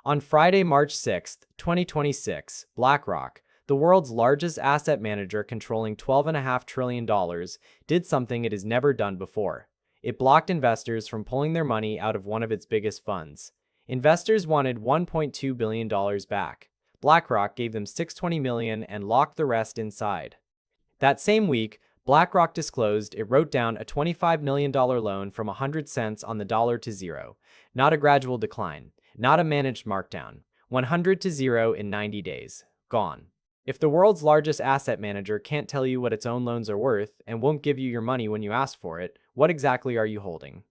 On Friday, March 6, 2026, BlackRock, the world's largest asset manager controlling $12.5 trillion, did something it has never done before. It blocked investors from pulling their money out of one of its biggest funds. Investors wanted $1.2 billion back. BlackRock gave them $620 million and locked the rest inside. That same week, BlackRock disclosed it wrote down a $25 million loan from 100 cents on the dollar to zero. Not a gradual decline, not a managed markdown. 100 to zero in 90 days. Gone. If the world's largest asset manager can't tell you what its own loans are worth and won't give you your money when you ask for it, what exactly are you holding?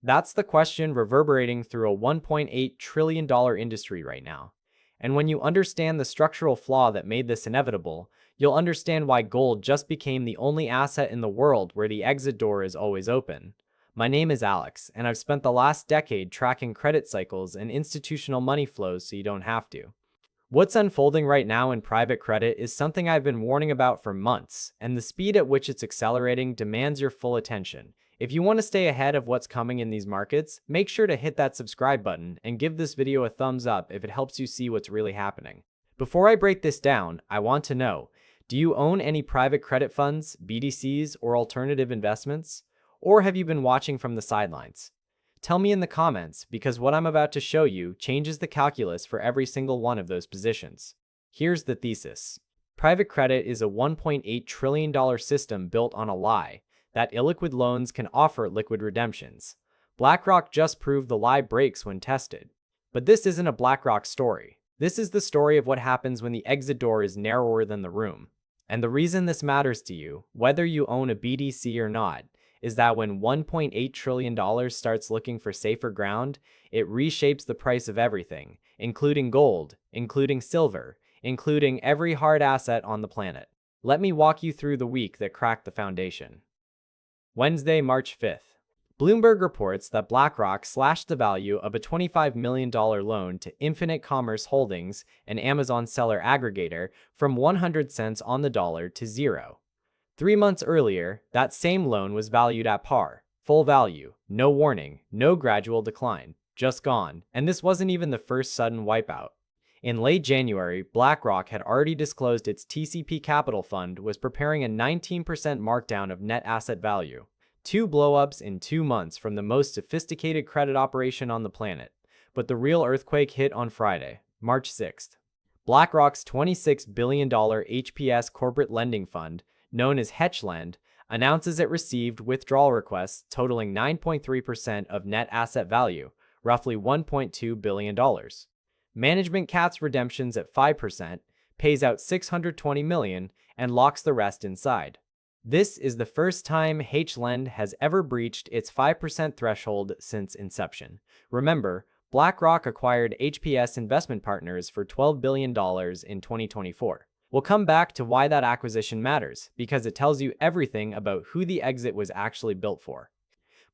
That's the question reverberating through a $1.8 trillion industry right now. And when you understand the structural flaw that made this inevitable, you'll understand why gold just became the only asset in the world where the exit door is always open. My name is Alex, and I've spent the last decade tracking credit cycles and institutional money flows so you don't have to. What's unfolding right now in private credit is something I've been warning about for months, and the speed at which it's accelerating demands your full attention. If you want to stay ahead of what's coming in these markets, make sure to hit that subscribe button and give this video a thumbs up if it helps you see what's really happening. Before I break this down, I want to know, do you own any private credit funds, BDCs, or alternative investments? Or have you been watching from the sidelines? Tell me in the comments, because what I'm about to show you changes the calculus for every single one of those positions. Here's the thesis. Private credit is a $1.8 trillion system built on a lie, that illiquid loans can offer liquid redemptions. BlackRock just proved the lie breaks when tested. But this isn't a BlackRock story. This is the story of what happens when the exit door is narrower than the room. And the reason this matters to you, whether you own a BDC or not, is that when $1.8 trillion starts looking for safer ground, it reshapes the price of everything, including gold, including silver, including every hard asset on the planet. Let me walk you through the week that cracked the foundation. Wednesday, March 5th. Bloomberg reports that BlackRock slashed the value of a $25 million loan to Infinite Commerce Holdings, an Amazon seller aggregator, from 100 cents on the dollar to zero. 3 months earlier, that same loan was valued at par, full value, no warning, no gradual decline, just gone, and this wasn't even the first sudden wipeout. In late January, BlackRock had already disclosed its TCP Capital Fund was preparing a 19% markdown of net asset value. 2 blowups in 2 months from the most sophisticated credit operation on the planet. But the real earthquake hit on Friday, March 6th. BlackRock's $26 billion HPS corporate lending fund, known as Hedgeland, announces it received withdrawal requests totaling 9.3% of net asset value, roughly $1.2 billion. Management caps redemptions at 5%, pays out $620 million, and locks the rest inside. This is the first time Hedgeland has ever breached its 5% threshold since inception. Remember, BlackRock acquired HPS Investment Partners for $12 billion in 2024. We'll come back to why that acquisition matters, because it tells you everything about who the exit was actually built for.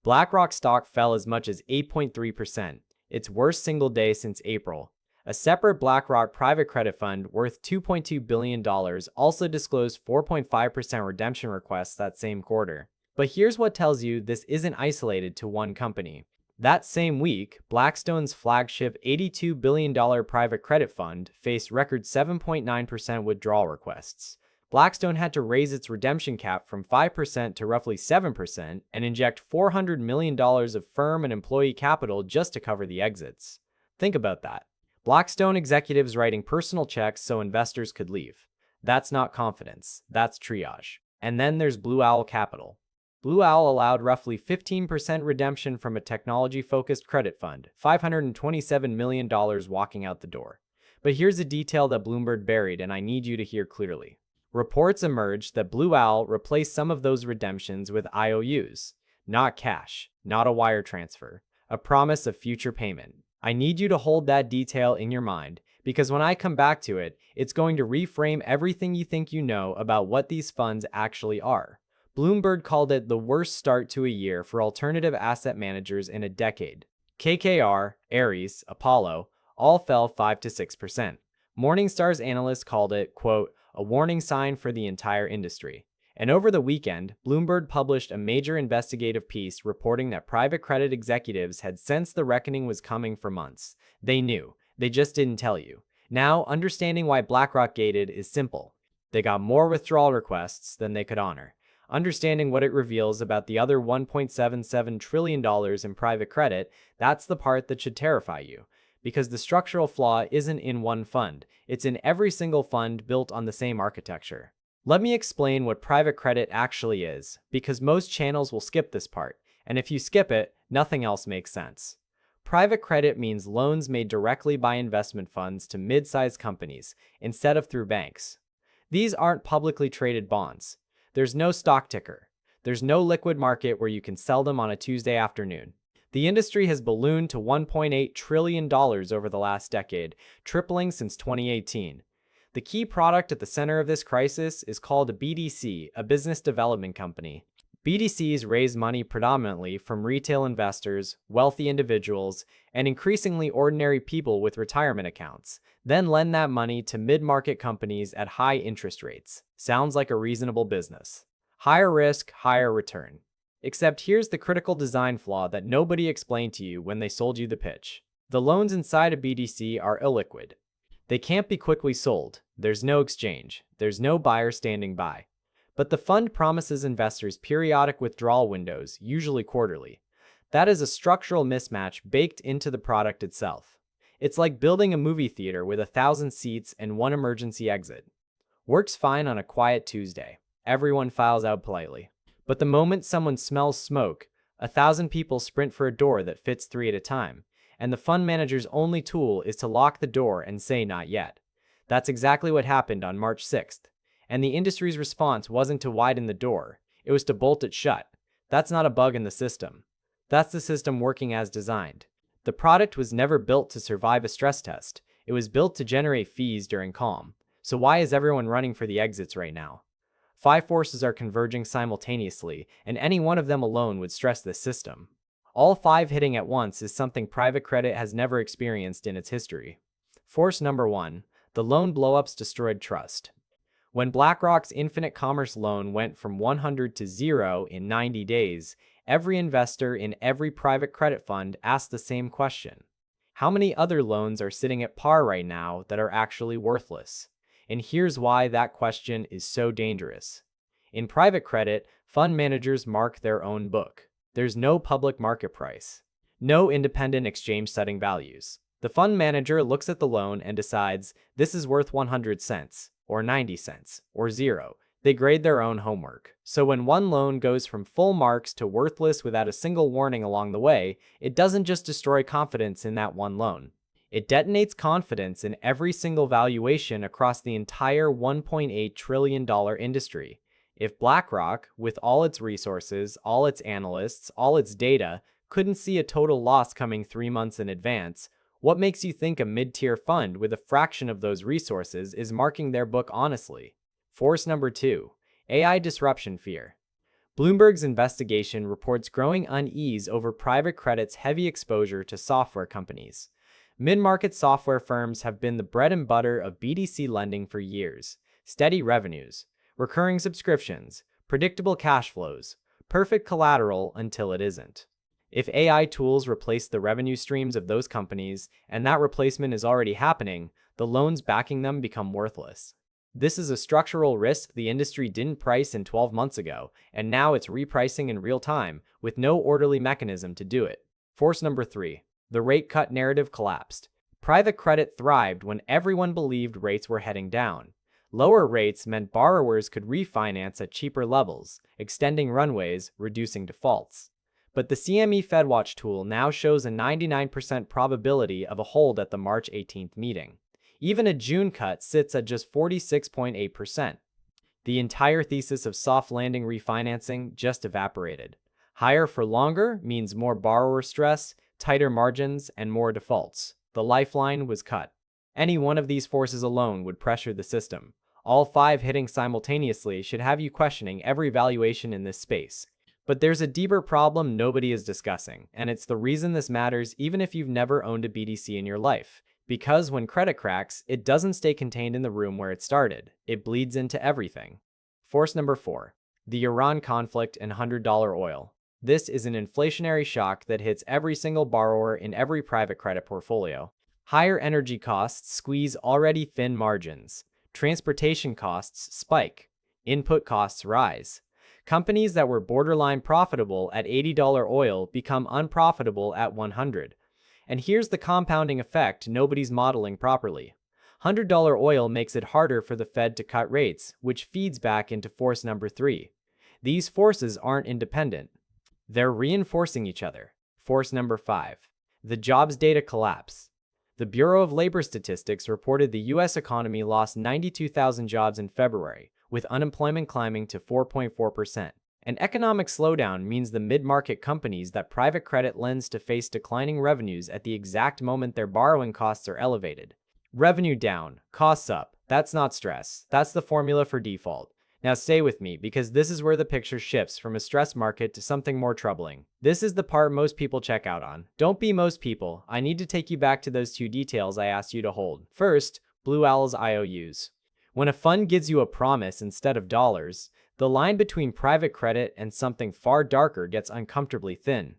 BlackRock stock fell as much as 8.3%, its worst single day since April. A separate BlackRock private credit fund worth $2.2 billion also disclosed 4.5% redemption requests that same quarter. But here's what tells you this isn't isolated to one company. That same week, Blackstone's flagship $82 billion private credit fund faced record 7.9% withdrawal requests. Blackstone had to raise its redemption cap from 5% to roughly 7% and inject $400 million of firm and employee capital just to cover the exits. Think about that. Blackstone executives writing personal checks so investors could leave. That's not confidence, that's triage. And then there's Blue Owl Capital. Blue Owl allowed roughly 15% redemption from a technology-focused credit fund, $527 million walking out the door. But here's a detail that Bloomberg buried, and I need you to hear clearly. Reports emerged that Blue Owl replaced some of those redemptions with IOUs, not cash, not a wire transfer, a promise of future payment. I need you to hold that detail in your mind, because when I come back to it, it's going to reframe everything you think you know about what these funds actually are. Bloomberg called it the worst start to a year for alternative asset managers in a decade. KKR, Ares, Apollo, all fell 5 to 6%. Morningstar's analysts called it, quote, a warning sign for the entire industry. And over the weekend, Bloomberg published a major investigative piece reporting that private credit executives had sensed the reckoning was coming for months. They knew. They just didn't tell you. Now, understanding why BlackRock gated is simple. They got more withdrawal requests than they could honor. Understanding what it reveals about the other $1.77 trillion in private credit, that's the part that should terrify you. Because the structural flaw isn't in one fund, it's in every single fund built on the same architecture. Let me explain what private credit actually is, because most channels will skip this part, and if you skip it, nothing else makes sense. Private credit means loans made directly by investment funds to mid-sized companies, instead of through banks. These aren't publicly traded bonds. There's no stock ticker. There's no liquid market where you can sell them on a Tuesday afternoon. The industry has ballooned to $1.8 trillion over the last decade, tripling since 2018. The key product at the center of this crisis is called a BDC, a business development company. BDCs raise money predominantly from retail investors, wealthy individuals, and increasingly ordinary people with retirement accounts, then lend that money to mid-market companies at high interest rates. Sounds like a reasonable business. Higher risk, higher return. Except here's the critical design flaw that nobody explained to you when they sold you the pitch. The loans inside a BDC are illiquid. They can't be quickly sold. There's no exchange. There's no buyer standing by. But the fund promises investors periodic withdrawal windows, usually quarterly. That is a structural mismatch baked into the product itself. It's like building a movie theater with 1,000 seats and one emergency exit. Works fine on a quiet Tuesday. Everyone files out politely. But the moment someone smells smoke, 1,000 people sprint for a door that fits 3 at a time, and the fund manager's only tool is to lock the door and say not yet. That's exactly what happened on March 6th. And the industry's response wasn't to widen the door, it was to bolt it shut. That's not a bug in the system. That's the system working as designed. The product was never built to survive a stress test. It was built to generate fees during calm. So why is everyone running for the exits right now? 5 forces are converging simultaneously, and any one of them alone would stress this system. All 5 hitting at once is something private credit has never experienced in its history. Force number 1, the loan blowups destroyed trust. When BlackRock's infinite commerce loan went from 100 to 0 in 90 days, every investor in every private credit fund asked the same question. How many other loans are sitting at par right now that are actually worthless? And here's why that question is so dangerous. In private credit, fund managers mark their own book. There's no public market price. No independent exchange setting values. The fund manager looks at the loan and decides this is worth 100 cents, or 90 cents, or 0. They grade their own homework. So when one loan goes from full marks to worthless without a single warning along the way, it doesn't just destroy confidence in that one loan. It detonates confidence in every single valuation across the entire $1.8 trillion industry. If BlackRock, with all its resources, all its analysts, all its data, couldn't see a total loss coming 3 months in advance, what makes you think a mid-tier fund with a fraction of those resources is marking their book honestly? Force number 2, AI disruption fear. Bloomberg's investigation reports growing unease over private credit's heavy exposure to software companies. Mid-market software firms have been the bread and butter of BDC lending for years. Steady revenues, recurring subscriptions, predictable cash flows, perfect collateral until it isn't. If AI tools replace the revenue streams of those companies, and that replacement is already happening, the loans backing them become worthless. This is a structural risk the industry didn't price in 12 months ago, and now it's repricing in real time, with no orderly mechanism to do it. Force number 3, the rate cut narrative collapsed. Private credit thrived when everyone believed rates were heading down. Lower rates meant borrowers could refinance at cheaper levels, extending runways, reducing defaults. But the CME FedWatch tool now shows a 99% probability of a hold at the March 18th meeting. Even a June cut sits at just 46.8%. The entire thesis of soft landing refinancing just evaporated. Higher for longer means more borrower stress, tighter margins, and more defaults. The lifeline was cut. Any one of these forces alone would pressure the system. All 5 hitting simultaneously should have you questioning every valuation in this space. But there's a deeper problem nobody is discussing, and it's the reason this matters even if you've never owned a BDC in your life. Because when credit cracks, it doesn't stay contained in the room where it started. It bleeds into everything. Force number 4, the Iran conflict and $100 oil. This is an inflationary shock that hits every single borrower in every private credit portfolio. Higher energy costs squeeze already thin margins. Transportation costs spike. Input costs rise. Companies that were borderline profitable at $80 oil become unprofitable at 100. And here's the compounding effect nobody's modeling properly. $100 oil makes it harder for the Fed to cut rates, which feeds back into force number 3. These forces aren't independent. They're reinforcing each other. Force number 5. The jobs data collapse. The Bureau of Labor Statistics reported the U.S. economy lost 92,000 jobs in February, with unemployment climbing to 4.4%. An economic slowdown means the mid-market companies that private credit lends to face declining revenues at the exact moment their borrowing costs are elevated. Revenue down, costs up. That's not stress. That's the formula for default. Now stay with me, because this is where the picture shifts from a stress market to something more troubling. This is the part most people check out on. Don't be most people. I need to take you back to those 2 details I asked you to hold. First, Blue Owl's IOUs. When a fund gives you a promise instead of dollars, the line between private credit and something far darker gets uncomfortably thin.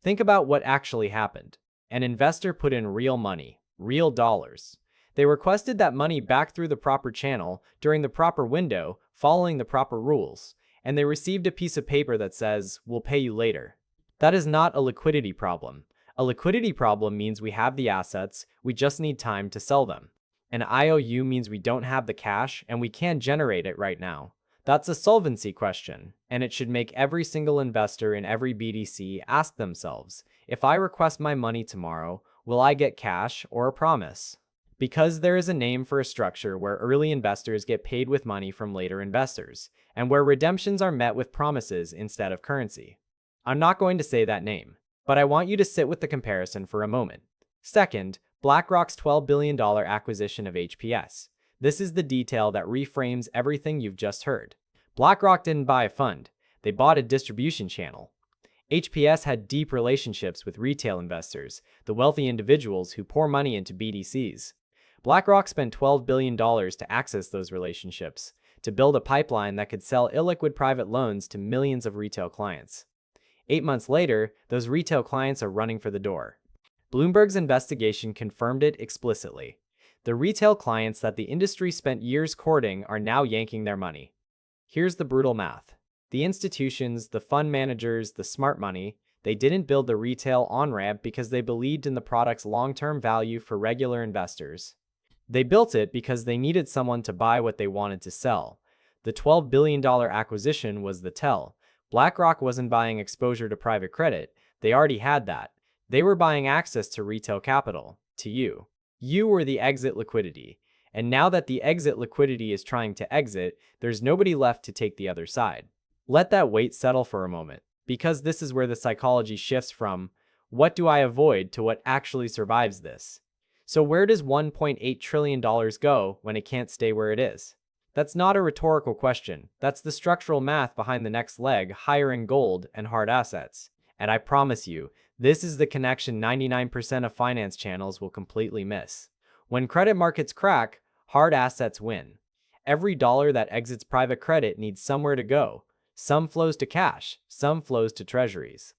Think about what actually happened. An investor put in real money, real dollars. They requested that money back through the proper channel, during the proper window, following the proper rules, and they received a piece of paper that says, "We'll pay you later." That is not a liquidity problem. A liquidity problem means we have the assets, we just need time to sell them. An IOU means we don't have the cash and we can't generate it right now. That's a solvency question, and it should make every single investor in every BDC ask themselves, if I request my money tomorrow, will I get cash or a promise? Because there is a name for a structure where early investors get paid with money from later investors, and where redemptions are met with promises instead of currency. I'm not going to say that name, but I want you to sit with the comparison for a moment. Second, BlackRock's $12 billion acquisition of HPS. This is the detail that reframes everything you've just heard. BlackRock didn't buy a fund, they bought a distribution channel. HPS had deep relationships with retail investors, the wealthy individuals who pour money into BDCs. BlackRock spent $12 billion to access those relationships, to build a pipeline that could sell illiquid private loans to millions of retail clients. 8 months later, those retail clients are running for the door. Bloomberg's investigation confirmed it explicitly. The retail clients that the industry spent years courting are now yanking their money. Here's the brutal math. The institutions, the fund managers, the smart money, they didn't build the retail on-ramp because they believed in the product's long-term value for regular investors. They built it because they needed someone to buy what they wanted to sell. The $12 billion acquisition was the tell. BlackRock wasn't buying exposure to private credit. They already had that. They were buying access to retail capital, to you. You were the exit liquidity. And now that the exit liquidity is trying to exit, there's nobody left to take the other side. Let that weight settle for a moment, because this is where the psychology shifts from, what do I avoid, to what actually survives this. So where does $1.8 trillion go when it can't stay where it is? That's not a rhetorical question. That's the structural math behind the next leg, hiring gold and hard assets. And I promise you, this is the connection 99% of finance channels will completely miss. When credit markets crack, hard assets win. Every dollar that exits private credit needs somewhere to go. Some flows to cash, some flows to treasuries.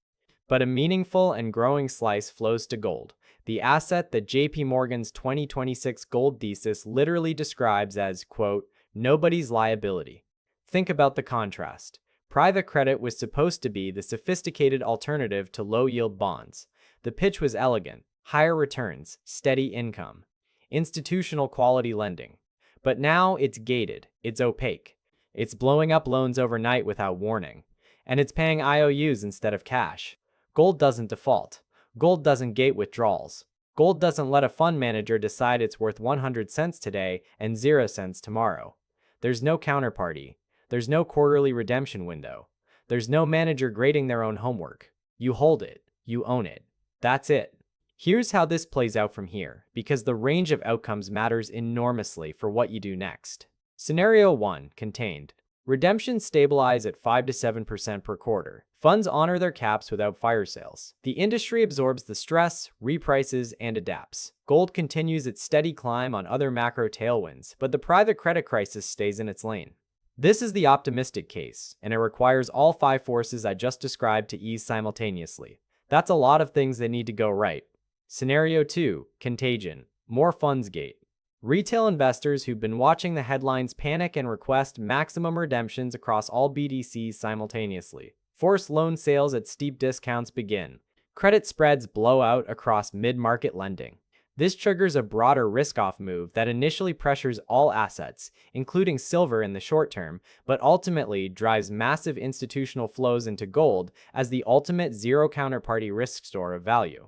But a meaningful and growing slice flows to gold, the asset that JP Morgan's 2026 gold thesis literally describes as, quote, nobody's liability. Think about the contrast. Private credit was supposed to be the sophisticated alternative to low-yield bonds. The pitch was elegant, higher returns, steady income, institutional quality lending. But now it's gated, it's opaque. It's blowing up loans overnight without warning. And it's paying IOUs instead of cash. Gold doesn't default. Gold doesn't gate withdrawals. Gold doesn't let a fund manager decide it's worth 100 cents today and 0 cents tomorrow. There's no counterparty. There's no quarterly redemption window. There's no manager grading their own homework. You hold it. You own it. That's it. Here's how this plays out from here, because the range of outcomes matters enormously for what you do next. Scenario 1, contained. Redemptions stabilize at 5 to 7% per quarter. Funds honor their caps without fire sales. The industry absorbs the stress, reprices, and adapts. Gold continues its steady climb on other macro tailwinds, but the private credit crisis stays in its lane. This is the optimistic case, and it requires all 5 forces I just described to ease simultaneously. That's a lot of things that need to go right. Scenario 2, contagion. More funds gate. Retail investors who've been watching the headlines panic and request maximum redemptions across all BDCs simultaneously. Forced loan sales at steep discounts begin. Credit spreads blow out across mid-market lending. This triggers a broader risk-off move that initially pressures all assets, including silver in the short term, but ultimately drives massive institutional flows into gold as the ultimate zero-counterparty risk store of value.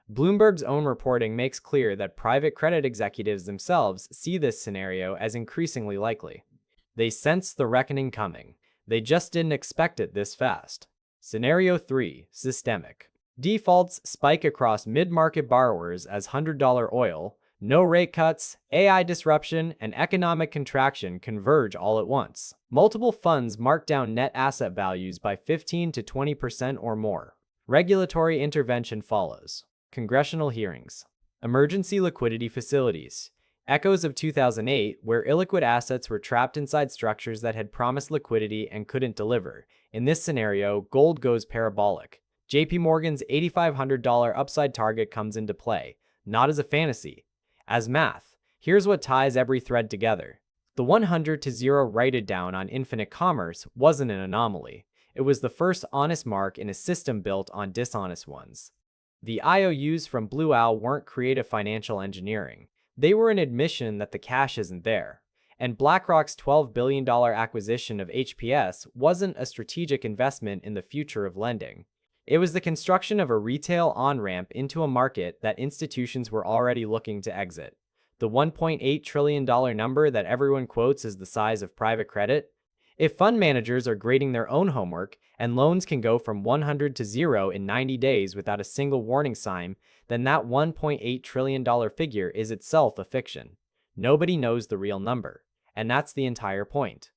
Bloomberg's own reporting makes clear that private credit executives themselves see this scenario as increasingly likely. They sense the reckoning coming. They just didn't expect it this fast. Scenario 3. Systemic. Defaults spike across mid-market borrowers as $100 oil, no rate cuts, AI disruption, and economic contraction converge all at once. Multiple funds mark down net asset values by 15 to 20% or more. Regulatory intervention follows. Congressional hearings. Emergency liquidity facilities. Echoes of 2008, where illiquid assets were trapped inside structures that had promised liquidity and couldn't deliver. In this scenario, gold goes parabolic. JP Morgan's $8,500 upside target comes into play, not as a fantasy, as math. Here's what ties every thread together. The 100 to 0 write-it down on infinite commerce wasn't an anomaly. It was the first honest mark in a system built on dishonest ones. The IOUs from Blue Owl weren't creative financial engineering. They were an admission that the cash isn't there. And BlackRock's $12 billion acquisition of HPS wasn't a strategic investment in the future of lending. It was the construction of a retail on-ramp into a market that institutions were already looking to exit. The $1.8 trillion number that everyone quotes as the size of private credit? If fund managers are grading their own homework and loans can go from 100 to 0 in 90 days without a single warning sign, then that $1.8 trillion figure is itself a fiction. Nobody knows the real number. And that's the entire point.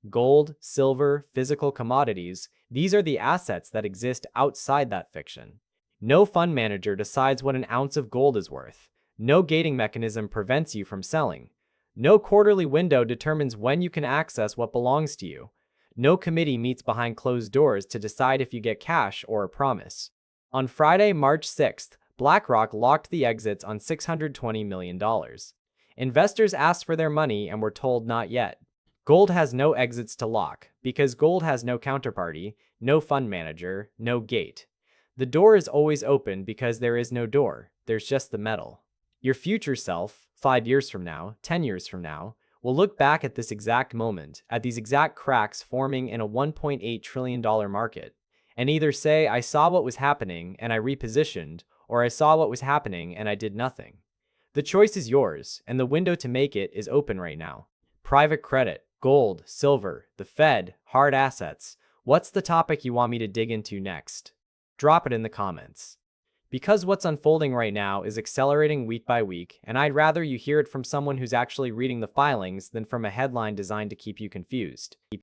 Gold, silver, physical commodities, these are the assets that exist outside that fiction. No fund manager decides what an ounce of gold is worth. No gating mechanism prevents you from selling. No quarterly window determines when you can access what belongs to you. No committee meets behind closed doors to decide if you get cash or a promise. On Friday, March 6th, BlackRock locked the exits on $620 million. Investors asked for their money and were told not yet. Gold has no exits to lock, because gold has no counterparty, no fund manager, no gate. The door is always open because there is no door, there's just the metal. Your future self, 5 years from now, 10 years from now, will look back at this exact moment, at these exact cracks forming in a $1.8 trillion market, and either say, I saw what was happening and I repositioned, or I saw what was happening and I did nothing. The choice is yours, and the window to make it is open right now. Private credit, gold, silver, the Fed, hard assets. What's the topic you want me to dig into next? Drop it in the comments. Because what's unfolding right now is accelerating week by week, and I'd rather you hear it from someone who's actually reading the filings than from a headline designed to keep you confused.